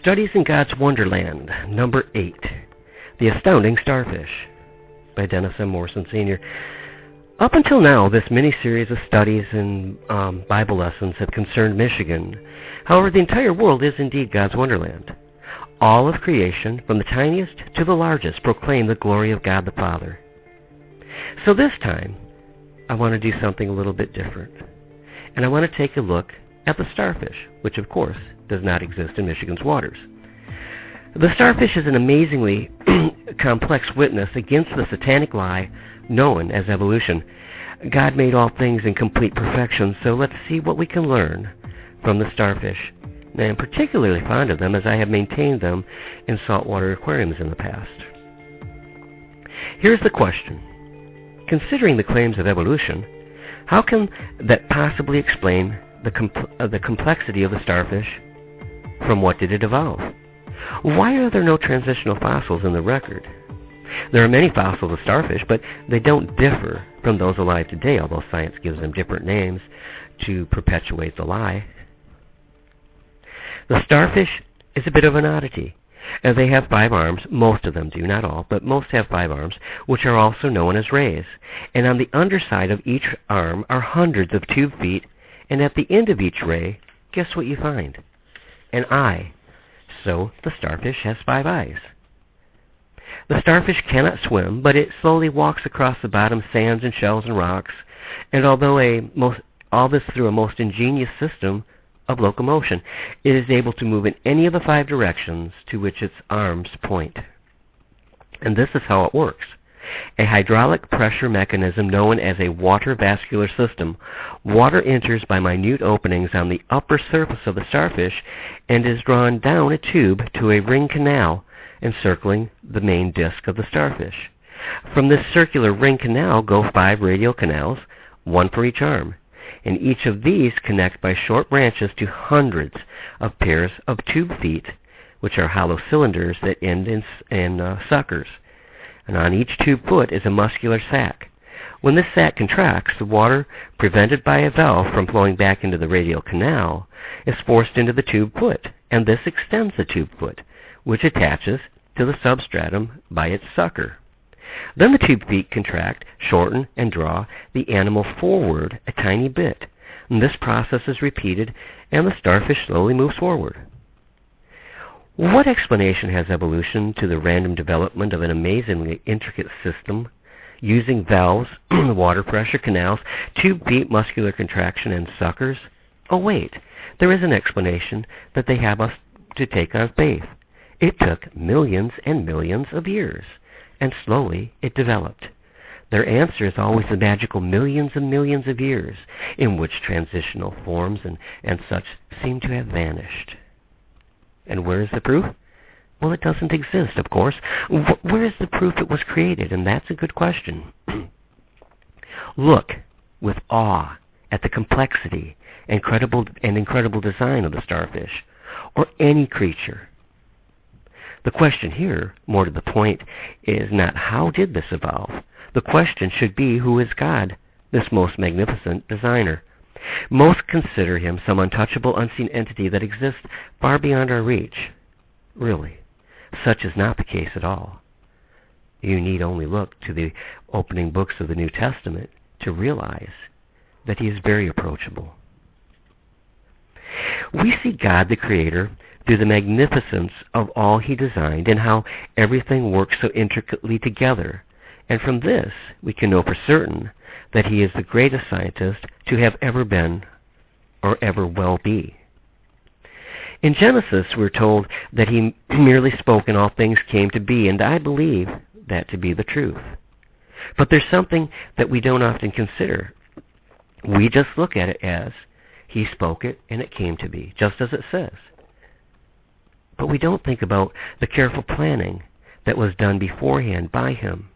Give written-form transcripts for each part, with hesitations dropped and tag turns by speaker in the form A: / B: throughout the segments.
A: Studies in God's Wonderland, number 8, The Astounding Starfish, by Dennis M. Morrison Sr. Up until now, this mini-series of studies and Bible lessons have concerned Michigan. However, the entire world is indeed God's Wonderland. All of creation, from the tiniest to the largest, proclaim the glory of God the Father. So this time, I want to do something a little bit different. And I want to take a look at the starfish, which of course does not exist in Michigan's waters. The starfish is an amazingly complex witness against the satanic lie known as evolution. God made all things in complete perfection, so let's see what we can learn from the starfish. And I'm particularly fond of them as I have maintained them in saltwater aquariums in the past. Here's the question. Considering the claims of evolution, how can that possibly explain the complexity of the starfish? From what did it evolve? Why are there no transitional fossils in the record? There are many fossils of starfish, but they don't differ from those alive today, although science gives them different names to perpetuate the lie. The starfish is a bit of an oddity. They have 5 arms, most of them do, not all, but most have 5 arms, which are also known as rays. And on the underside of each arm are hundreds of tube feet, and at the end of each ray, guess what you find? An eye. So the starfish has 5 eyes. The starfish cannot swim, but it slowly walks across the bottom sands and shells and rocks, and although all this through a most ingenious system of locomotion, it is able to move in any of the 5 directions to which its arms point. And this is how it works. A hydraulic pressure mechanism known as a water vascular system. Water enters by minute openings on the upper surface of the starfish and is drawn down a tube to a ring canal encircling the main disc of the starfish. From this circular ring canal go 5 radial canals, 1 for each arm, and each of these connect by short branches to hundreds of pairs of tube feet, which are hollow cylinders that end in suckers. And on each tube foot is a muscular sac. When this sac contracts, the water, prevented by a valve from flowing back into the radial canal, is forced into the tube foot, and this extends the tube foot, which attaches to the substratum by its sucker. Then the tube feet contract, shorten, and draw the animal forward a tiny bit. And this process is repeated, and the starfish slowly moves forward. What explanation has evolution to the random development of an amazingly intricate system using valves, water pressure, canals, tube feet, muscular contraction, and suckers? Oh wait, there is an explanation that they have us to take on faith. It took millions and millions of years, and slowly it developed. Their answer is always the magical millions and millions of years, in which transitional forms and such seem to have vanished. And where is the proof? Well, it doesn't exist, of course. Where is the proof it was created? And that's a good question. Look with awe at the complexity and incredible design of the starfish, or any creature. The question here, more to the point, is not how did this evolve? The question should be, who is God, this most magnificent designer? Most consider him some untouchable, unseen entity that exists far beyond our reach. Really, such is not the case at all. You need only look to the opening books of the New Testament to realize that he is very approachable. We see God the Creator through the magnificence of all he designed and how everything works so intricately together. And from this, we can know for certain that he is the greatest scientist to have ever been or ever will be. In Genesis, we're told that he merely spoke and all things came to be, and I believe that to be the truth. But there's something that we don't often consider. We just look at it as he spoke it and it came to be, just as it says. But we don't think about the careful planning that was done beforehand by him.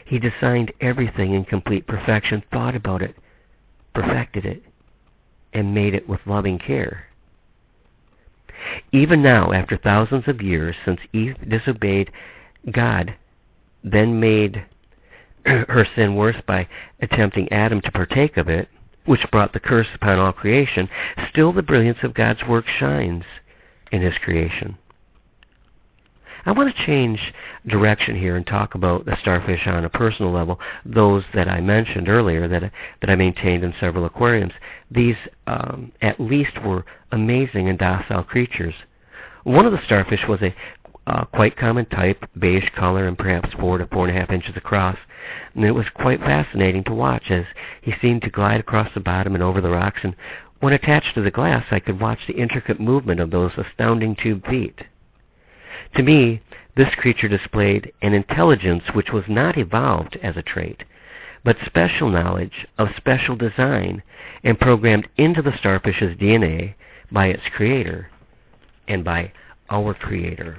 A: He designed everything in complete perfection, thought about it, perfected it, and made it with loving care. Even now, after thousands of years since Eve disobeyed God, then made her sin worse by attempting Adam to partake of it, which brought the curse upon all creation, still the brilliance of God's work shines in his creation. I want to change direction here and talk about the starfish on a personal level, those that I mentioned earlier that I maintained in several aquariums. These at least were amazing and docile creatures. One of the starfish was a quite common type, beige color and perhaps 4 to 4.5 inches across, and it was quite fascinating to watch as he seemed to glide across the bottom and over the rocks, and when attached to the glass I could watch the intricate movement of those astounding tube feet. To me, this creature displayed an intelligence which was not evolved as a trait, but special knowledge of special design and programmed into the starfish's DNA by its creator and by our creator.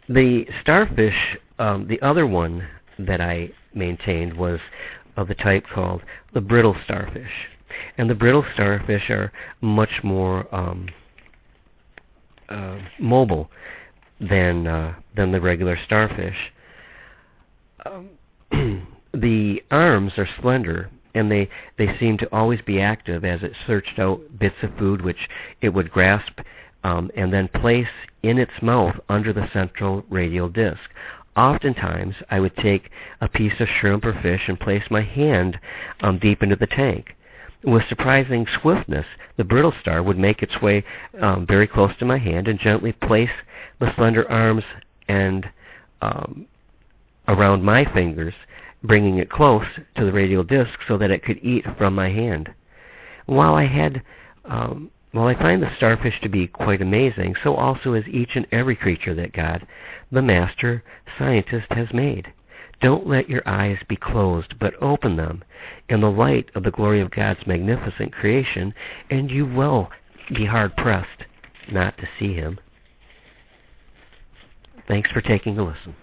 A: The starfish, the other one that I maintained was of the type called the brittle starfish. And the brittle starfish are much more mobile than the regular starfish. The arms are slender, and they seem to always be active as it searched out bits of food which it would grasp and then place in its mouth under the central radial disc. Oftentimes, I would take a piece of shrimp or fish and place my hand deep into the tank. With surprising swiftness, the brittle star would make its way very close to my hand and gently place the slender arms and around my fingers, bringing it close to the radial disc so that it could eat from my hand. While I find the starfish to be quite amazing, so also is each and every creature that God, the master scientist, has made. Don't let your eyes be closed, but open them in the light of the glory of God's magnificent creation, and you will be hard-pressed not to see him. Thanks for taking a listen.